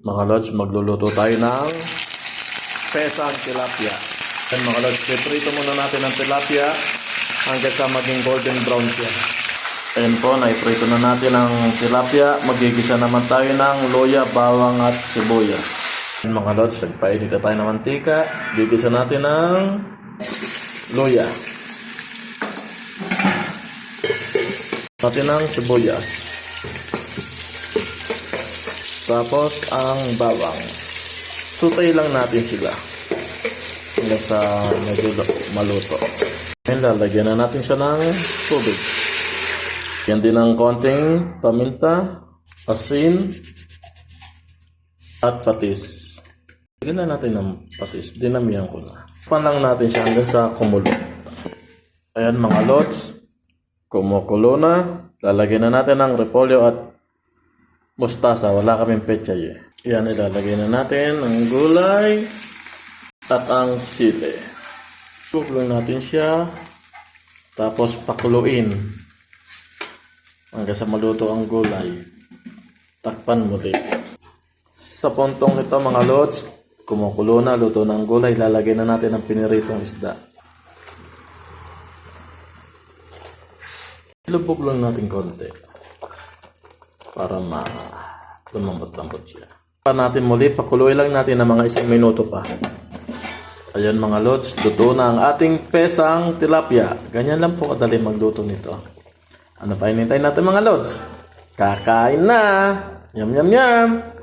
Mga lods, magluluto tayo ng pesang tilapia. Yan mga lods, piprito muna natin ang tilapia hanggang sa maging golden brown siya. Ayan po, naiprito na natin ang tilapia. Magigisa naman tayo ng luya, bawang at sibuyas. Yan mga lods, nagpainit na tayo ng mantika. Gigisa natin ng luya. Natin ng sibuyas. Tapos ang bawang. Sutay lang natin sila hanggang sa medyo maluto. Ngayon lalagyan na natin siya ng tubig. Yan din ng konting paminta, asin, at patis. Lagyan na natin ng patis. Dinamihan ko na. Pan lang natin siya hanggang sa kumulo. Ayan mga lods. Kumukulo na. Lalagyan na natin ng repolyo at mustasa. Wala kaming pechay eh. Yan, ilalagay na natin ang gulay at ang sili. Sukuloy natin siya. Tapos pakuluin hanggang sa maluto ang gulay. Takpan muli. Sa puntong nito mga lods, kumukulo na, luto na ang gulay. Lalagay na natin ang piniritong isda. Ilubog lang natin konti para lumambot-lambot siya. Para natin muli, pakuluin lang natin ng mga 1 minuto pa. Ayan mga lods, luto na ang ating pesang tilapia. Ganyan lang po kadali magluto nito. Ano pa hinintay natin mga lods? Kakain na! Yum yum yum!